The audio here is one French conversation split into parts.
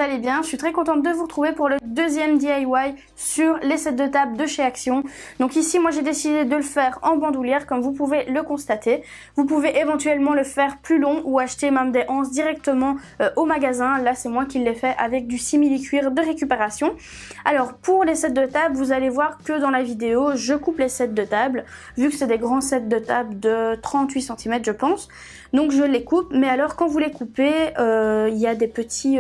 allez bien. Je suis très contente de vous retrouver pour le deuxième DIY sur les sets de table de chez Action. Donc ici, moi j'ai décidé de le faire en bandoulière comme vous pouvez le constater. Vous pouvez éventuellement le faire plus long ou acheter même des anses directement au magasin. Là, c'est moi qui l'ai fait avec du simili-cuir de récupération. Alors pour les sets de table, vous allez voir que dans la vidéo, je coupe les sets de table. Vu que c'est des grands sets de table de 38 cm, je pense. Donc je les coupe, mais alors quand vous les coupez, il y a des petites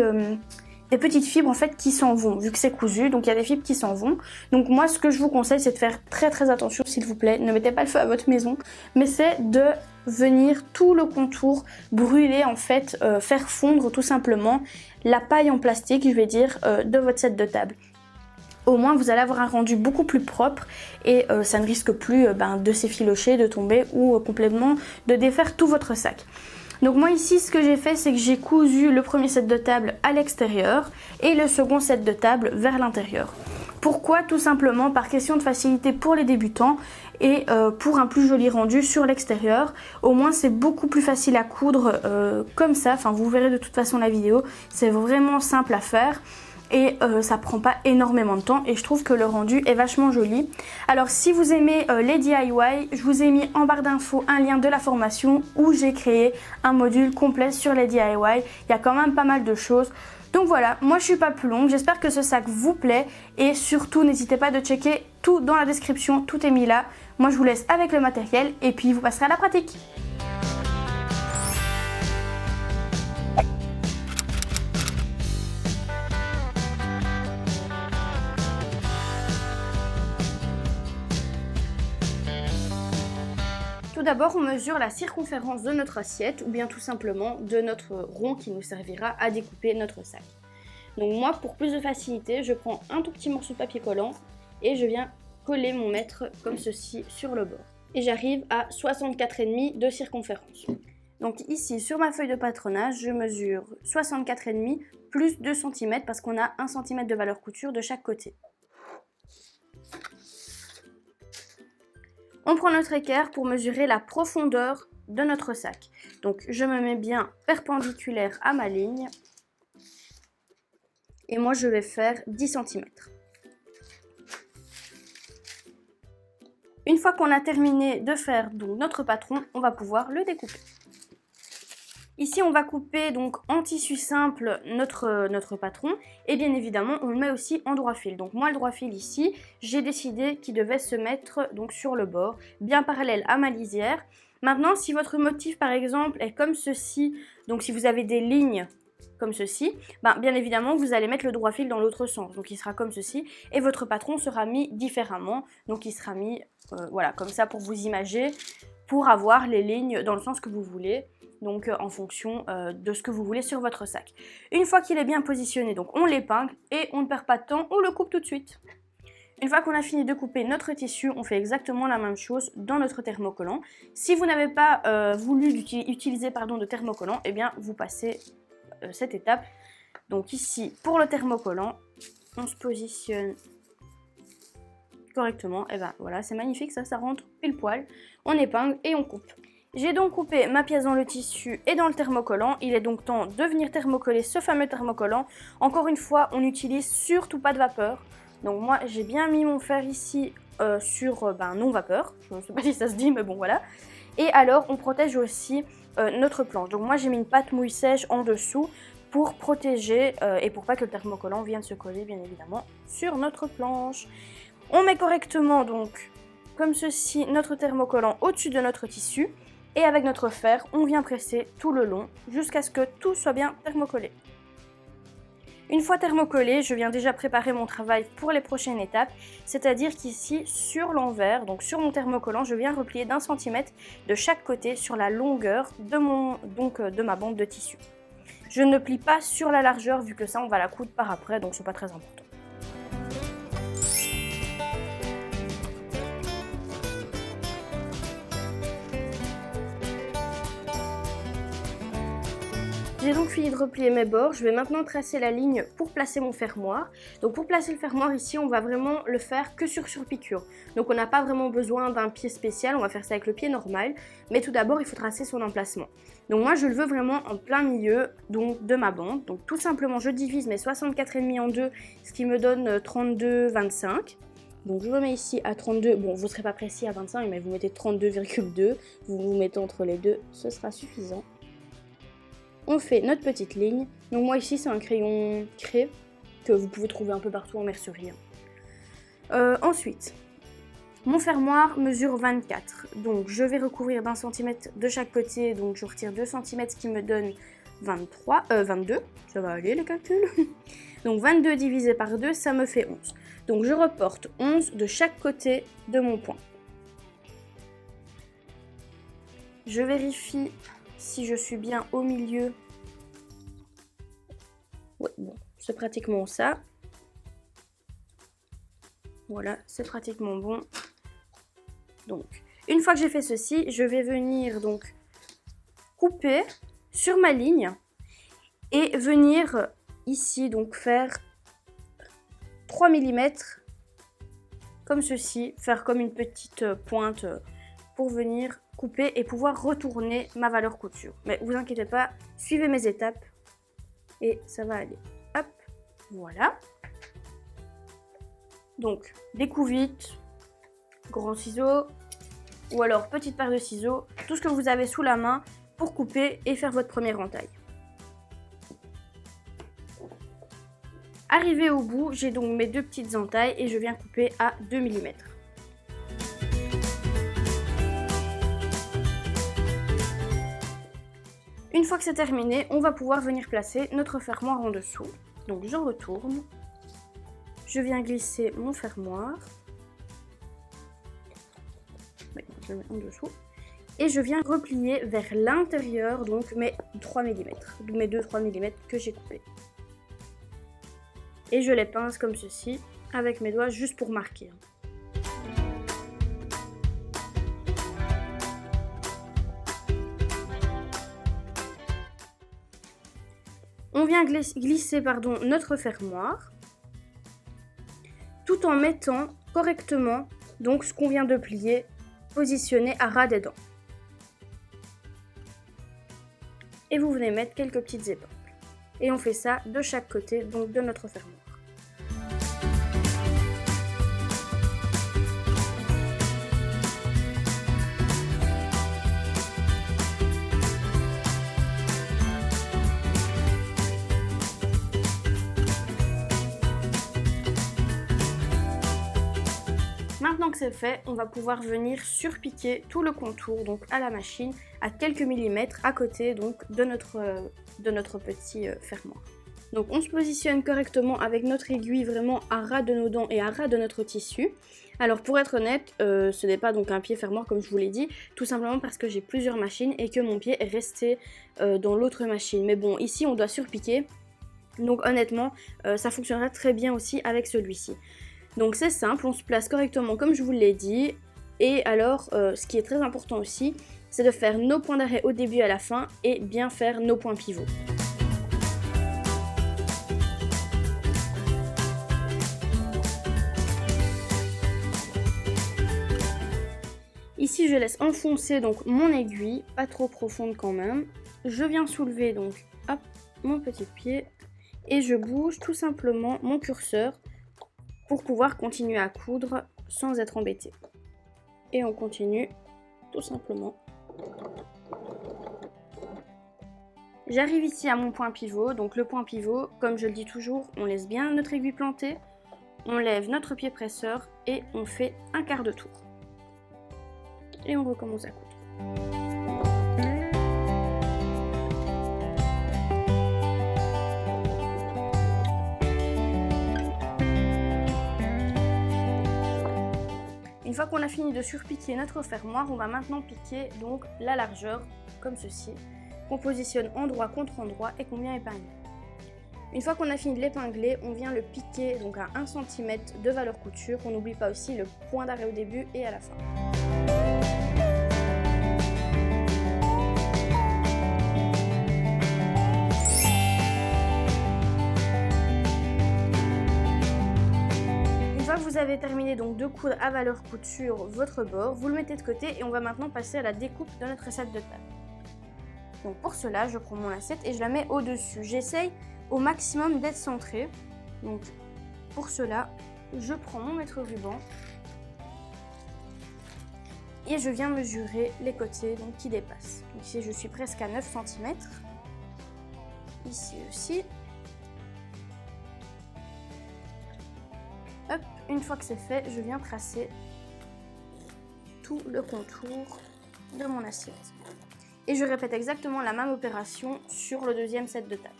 fibres en fait qui s'en vont, vu que c'est cousu, donc il y a des fibres qui s'en vont. Donc moi ce que je vous conseille, c'est de faire très attention s'il vous plaît, ne mettez pas le feu à votre maison, mais c'est de venir tout le contour brûler en fait, faire fondre tout simplement la paille en plastique, je vais dire, de votre set de table. Au moins vous allez avoir un rendu beaucoup plus propre et ça ne risque plus de s'effilocher, de tomber ou complètement de défaire tout votre sac. Donc moi ici ce que j'ai fait, c'est que j'ai cousu le premier set de table à l'extérieur et le second set de table vers l'intérieur. Pourquoi? Tout simplement par question de facilité pour les débutants et pour un plus joli rendu sur l'extérieur. Au moins c'est beaucoup plus facile à coudre comme ça, enfin vous verrez de toute façon la vidéo, c'est vraiment simple à faire. Et ça prend pas énormément de temps et je trouve que le rendu est vachement joli. Alors si vous aimez les DIY, je vous ai mis en barre d'infos un lien de la formation où j'ai créé un module complet sur les DIY. Il y a quand même pas mal de choses. Donc voilà, moi je suis pas plus longue, j'espère que ce sac vous plaît et surtout n'hésitez pas de checker tout dans la description, tout est mis là. Moi je vous laisse avec le matériel et puis vous passerez à la pratique. Tout d'abord, on mesure la circonférence de notre assiette ou bien tout simplement de notre rond qui nous servira à découper notre sac. Donc moi, pour plus de facilité, je prends un tout petit morceau de papier collant et je viens coller mon mètre comme ceci sur le bord. Et j'arrive à 64,5 de circonférence. Donc ici, sur ma feuille de patronage, je mesure 64,5 plus 2 cm parce qu'on a 1 cm de valeur couture de chaque côté. On prend notre équerre pour mesurer la profondeur de notre sac. Donc je me mets bien perpendiculaire à ma ligne. Et moi je vais faire 10 cm. Une fois qu'on a terminé de faire donc notre patron, on va pouvoir le découper. Ici on va couper donc en tissu simple notre patron et bien évidemment on le met aussi en droit fil. Donc moi le droit fil ici, j'ai décidé qu'il devait se mettre donc sur le bord, bien parallèle à ma lisière. Maintenant si votre motif par exemple est comme ceci, donc si vous avez des lignes comme ceci, bien évidemment vous allez mettre le droit fil dans l'autre sens, donc il sera comme ceci et votre patron sera mis différemment, donc il sera mis voilà comme ça pour vous imager, pour avoir les lignes dans le sens que vous voulez. Donc en fonction de ce que vous voulez sur votre sac. Une fois qu'il est bien positionné, donc on l'épingle et on ne perd pas de temps, on le coupe tout de suite. Une fois qu'on a fini de couper notre tissu, on fait exactement la même chose dans notre thermocollant. Si vous n'avez pas voulu utiliser de thermocollant, eh bien vous passez cette étape. Donc ici, pour le thermocollant, on se positionne correctement. Et voilà, c'est magnifique, ça rentre pile poil. On épingle et on coupe. J'ai donc coupé ma pièce dans le tissu et dans le thermocollant. Il est donc temps de venir thermocoller ce fameux thermocollant. Encore une fois, on n'utilise surtout pas de vapeur. Donc moi, j'ai bien mis mon fer ici sur non vapeur. Je ne sais pas si ça se dit, mais bon voilà. Et alors, on protège aussi notre planche. Donc moi, j'ai mis une pâte mouille sèche en dessous pour protéger et pour pas que le thermocollant vienne se coller, bien évidemment, sur notre planche. On met correctement donc, comme ceci, notre thermocollant au-dessus de notre tissu. Et avec notre fer, on vient presser tout le long jusqu'à ce que tout soit bien thermocollé. Une fois thermocollé, je viens déjà préparer mon travail pour les prochaines étapes, c'est-à-dire qu'ici, sur l'envers, donc sur mon thermocollant, je viens replier d'1 centimètre de chaque côté sur la longueur de ma bande de tissu. Je ne plie pas sur la largeur vu que ça, on va la coudre par après, donc c'est pas très important. J'ai J'ai donc fini de replier mes bords, je vais maintenant tracer la ligne pour placer mon fermoir. Donc pour placer le fermoir ici, on va vraiment le faire que sur surpiqûre. Donc on n'a pas vraiment besoin d'un pied spécial, on va faire ça avec le pied normal. Mais tout d'abord, il faut tracer son emplacement. Donc moi je le veux vraiment en plein milieu donc, de ma bande. Donc tout simplement, je divise mes 64,5 en deux, ce qui me donne 32,25. Donc je le mets ici à 32, bon vous ne serez pas précis à 25, mais vous mettez 32,2. Vous vous mettez entre les deux, ce sera suffisant. On fait notre petite ligne. Donc moi ici c'est un crayon craie que vous pouvez trouver un peu partout en mercerie. Ensuite, mon fermoir mesure 24. Donc je vais recouvrir d'1 cm de chaque côté. Donc je retire 2 cm ce qui me donne 22. Ça va aller les calculs. Donc 22 divisé par 2, ça me fait 11. Donc je reporte 11 de chaque côté de mon point. Je vérifie si je suis bien au milieu. Ouais, bon, c'est pratiquement ça. Voilà, c'est pratiquement bon. Donc, une fois que j'ai fait ceci, je vais venir donc couper sur ma ligne et venir ici donc faire 3 mm comme ceci, faire comme une petite pointe pour venir couper et pouvoir retourner ma valeur couture. Mais vous inquiétez pas, suivez mes étapes et ça va aller. Hop, voilà. Donc, découpe vite, grand ciseau ou alors petite paire de ciseaux, tout ce que vous avez sous la main pour couper et faire votre première entaille. Arrivé au bout, j'ai donc mes deux petites entailles et je viens couper à 2 mm. Une fois que c'est terminé, on va pouvoir venir placer notre fermoir en dessous. Donc je retourne, je viens glisser mon fermoir, je le mets en dessous, et je viens replier vers l'intérieur donc mes 3 mm, donc mes 2-3 mm que j'ai coupés. Et je les pince comme ceci, avec mes doigts, juste pour marquer. On vient glisser notre fermoir, tout en mettant correctement donc ce qu'on vient de plier, positionné à ras des dents. Et vous venez mettre quelques petites épingles. Et on fait ça de chaque côté donc de notre fermoir. Maintenant que c'est fait, on va pouvoir venir surpiquer tout le contour donc à la machine à quelques millimètres à côté donc de notre petit fermoir. Donc on se positionne correctement avec notre aiguille vraiment à ras de nos dents et à ras de notre tissu. Alors pour être honnête, ce n'est pas donc un pied fermoir comme je vous l'ai dit, tout simplement parce que j'ai plusieurs machines et que mon pied est resté dans l'autre machine. Mais bon, ici on doit surpiquer, donc honnêtement ça fonctionnera très bien aussi avec celui-ci. Donc c'est simple, on se place correctement comme je vous l'ai dit. Et alors, ce qui est très important aussi, c'est de faire nos points d'arrêt au début et à la fin et bien faire nos points pivots. Ici, je laisse enfoncer donc mon aiguille, pas trop profonde quand même. Je viens soulever donc hop, mon petit pied et je bouge tout simplement mon curseur pour pouvoir continuer à coudre sans être embêté. Et on continue tout simplement. J'arrive ici à mon point pivot. Donc le point pivot, comme je le dis toujours, on laisse bien notre aiguille plantée, on lève notre pied presseur et on fait un quart de tour. Et on recommence à coudre. Une fois qu'on a fini de surpiquer notre fermoir, on va maintenant piquer donc la largeur comme ceci, qu'on positionne endroit contre endroit et qu'on vient épingler. Une fois qu'on a fini de l'épingler, on vient le piquer donc à 1 cm de valeur couture. On n'oublie pas aussi le point d'arrêt au début et à la fin. vous avez terminé donc de coudre à valeur coude sur votre bord, vous le mettez de côté et on va maintenant passer à la découpe de notre assiette de table. Donc pour cela, je prends mon assiette et je la mets au-dessus. J'essaye au maximum d'être centrée. Donc pour cela, je prends mon mètre ruban et je viens mesurer les côtés donc, qui dépassent. Donc, ici, je suis presque à 9 cm. Ici aussi. Hop, une fois que c'est fait, je viens tracer tout le contour de mon assiette. Et je répète exactement la même opération sur le deuxième set de table.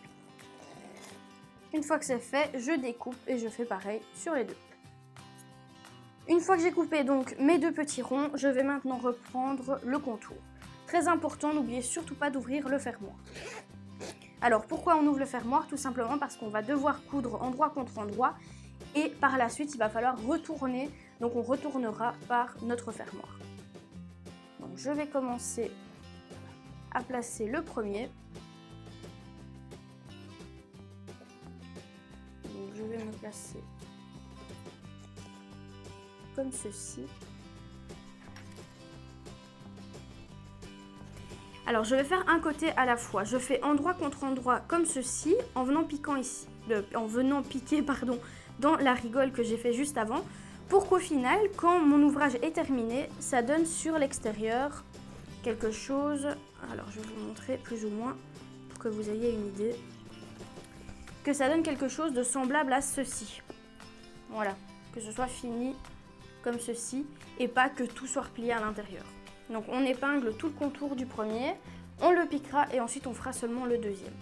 Une fois que c'est fait, je découpe et je fais pareil sur les deux. Une fois que j'ai coupé donc mes deux petits ronds, je vais maintenant reprendre le contour. Très important, n'oubliez surtout pas d'ouvrir le fermoir. Alors pourquoi on ouvre le fermoir? Tout simplement parce qu'on va devoir coudre endroit contre endroit et par la suite il va falloir retourner, donc on retournera par notre fermoir. Donc je vais commencer à placer le premier. Donc je vais me placer comme ceci. Alors je vais faire un côté à la fois. Je fais endroit contre endroit comme ceci en venant piquer dans la rigole que j'ai fait juste avant pour qu'au final, quand mon ouvrage est terminé, ça donne sur l'extérieur quelque chose. Alors je vais vous montrer plus ou moins pour que vous ayez une idée. Que ça donne quelque chose de semblable à ceci. Voilà, que ce soit fini comme ceci et pas que tout soit replié à l'intérieur. Donc on épingle tout le contour du premier, on le piquera et ensuite on fera seulement le deuxième.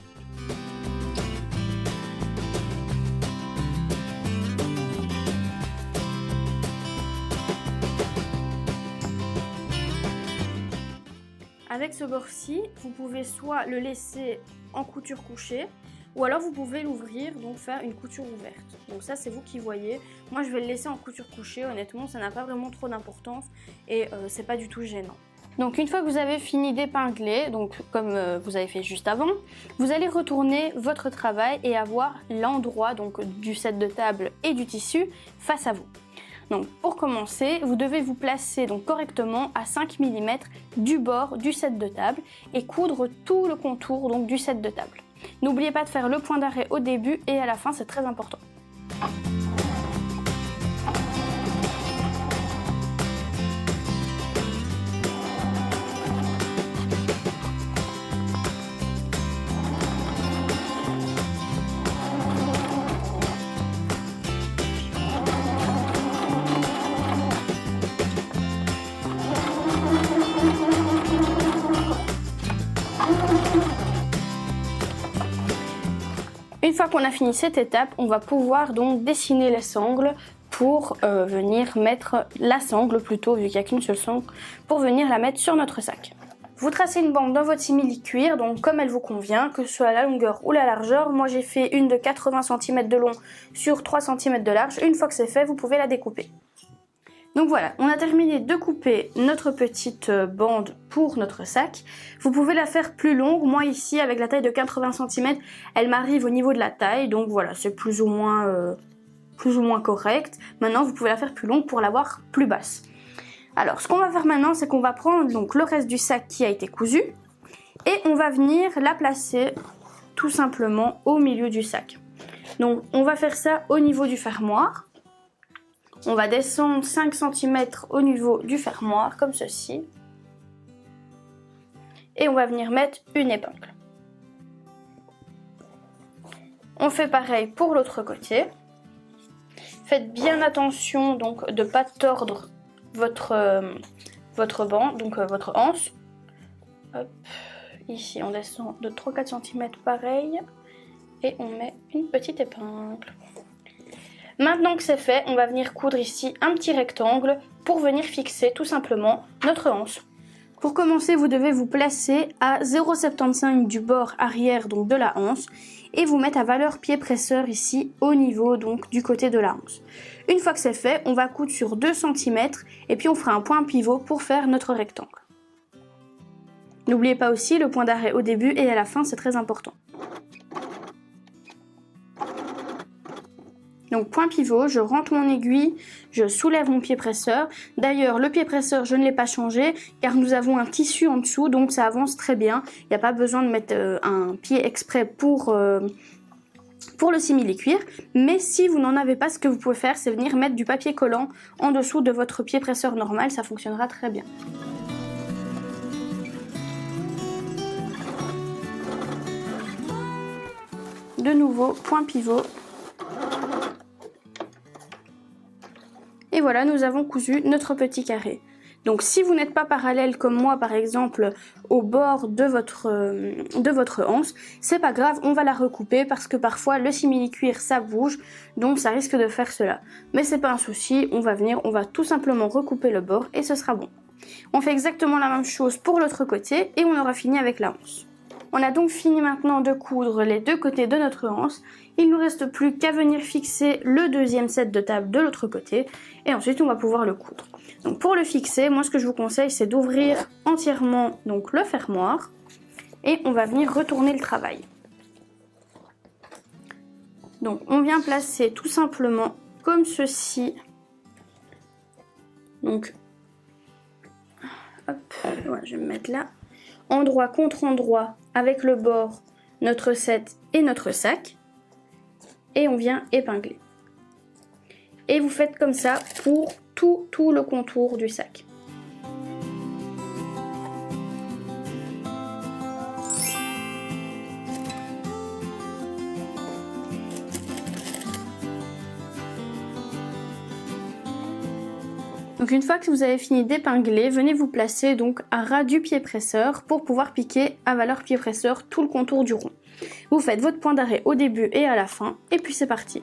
Avec ce bord-ci, vous pouvez soit le laisser en couture couchée, ou alors vous pouvez l'ouvrir, donc faire une couture ouverte. Donc ça c'est vous qui voyez. Moi je vais le laisser en couture couchée, honnêtement ça n'a pas vraiment trop d'importance et c'est pas du tout gênant. Donc une fois que vous avez fini d'épingler, donc comme vous avez fait juste avant, vous allez retourner votre travail et avoir l'endroit donc du set de table et du tissu face à vous. Donc pour commencer, vous devez vous placer donc correctement à 5 mm du bord du set de table et coudre tout le contour donc du set de table. N'oubliez pas de faire le point d'arrêt au début et à la fin, c'est très important. Une fois qu'on a fini cette étape, on va pouvoir donc dessiner les sangles pour venir mettre la sangle plutôt, vu qu'il n'y a qu'une seule sangle, pour venir la mettre sur notre sac. Vous tracez une bande dans votre simili-cuir, donc comme elle vous convient, que ce soit la longueur ou la largeur. Moi j'ai fait une de 80 cm de long sur 3 cm de large. Une fois que c'est fait, vous pouvez la découper. Donc voilà, on a terminé de couper notre petite bande pour notre sac. Vous pouvez la faire plus longue. Moi ici, avec la taille de 80 cm, elle m'arrive au niveau de la taille. Donc voilà, c'est plus ou moins correct. Maintenant, vous pouvez la faire plus longue pour l'avoir plus basse. Alors, ce qu'on va faire maintenant, c'est qu'on va prendre donc le reste du sac qui a été cousu. Et on va venir la placer tout simplement au milieu du sac. Donc, on va faire ça au niveau du fermoir. On va descendre 5 cm au niveau du fermoir, comme ceci. Et on va venir mettre une épingle. On fait pareil pour l'autre côté. Faites bien attention donc de ne pas tordre votre bande, donc votre anse. Hop. Ici on descend de 3-4 cm pareil. Et on met une petite épingle. Maintenant que c'est fait, on va venir coudre ici un petit rectangle pour venir fixer tout simplement notre anse. Pour commencer, vous devez vous placer à 0,75 du bord arrière donc de la anse et vous mettre à valeur pied presseur ici au niveau donc du côté de la anse. Une fois que c'est fait, on va coudre sur 2 cm et puis on fera un point pivot pour faire notre rectangle. N'oubliez pas aussi le point d'arrêt au début et à la fin, c'est très important. Donc point pivot, je rentre mon aiguille, je soulève mon pied presseur. D'ailleurs le pied presseur je ne l'ai pas changé car nous avons un tissu en dessous donc ça avance très bien. Il n'y a pas besoin de mettre un pied exprès pour le simili-cuir. Mais si vous n'en avez pas, ce que vous pouvez faire c'est venir mettre du papier collant en dessous de votre pied presseur normal, ça fonctionnera très bien. De nouveau point pivot. Et voilà, nous avons cousu notre petit carré. Donc si vous n'êtes pas parallèle comme moi par exemple au bord de votre anse, c'est pas grave, on va la recouper parce que parfois le simili-cuir ça bouge, donc ça risque de faire cela. Mais c'est pas un souci, on va tout simplement recouper le bord et ce sera bon. On fait exactement la même chose pour l'autre côté et on aura fini avec la anse. On a donc fini maintenant de coudre les deux côtés de notre anse. Il ne nous reste plus qu'à venir fixer le deuxième set de table de l'autre côté et ensuite on va pouvoir le coudre. Donc pour le fixer, moi ce que je vous conseille c'est d'ouvrir entièrement donc le fermoir et on va venir retourner le travail. Donc on vient placer tout simplement comme ceci. Donc hop, voilà, je vais me mettre là. Endroit contre endroit avec le bord, notre set et notre sac. Et on vient épingler. Et vous faites comme ça pour tout le contour du sac. Donc une fois que vous avez fini d'épingler, venez vous placer donc à ras du pied presseur pour pouvoir piquer à valeur pied presseur tout le contour du rond. Vous faites votre point d'arrêt au début et à la fin et puis c'est parti.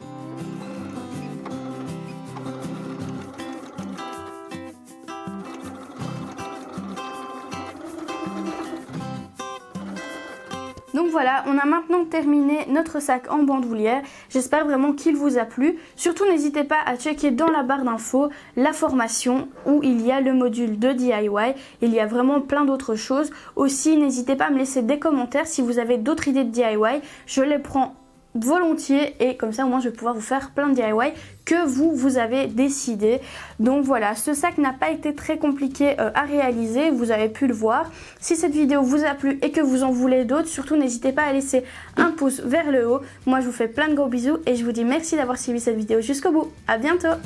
Donc voilà, on a maintenant terminé notre sac en bandoulière. J'espère vraiment qu'il vous a plu. Surtout n'hésitez pas à checker dans la barre d'infos la formation où il y a le module de DIY. Il y a vraiment plein d'autres choses. Aussi, n'hésitez pas à me laisser des commentaires si vous avez d'autres idées de DIY. Je les prends volontiers et comme ça au moins je vais pouvoir vous faire plein de DIY que vous avez décidé. Donc voilà, ce sac n'a pas été très compliqué à réaliser, vous avez pu le voir. Si cette vidéo vous a plu et que vous en voulez d'autres, surtout n'hésitez pas à laisser un pouce vers le haut. Moi je vous fais plein de gros bisous et je vous dis merci d'avoir suivi cette vidéo jusqu'au bout. À bientôt.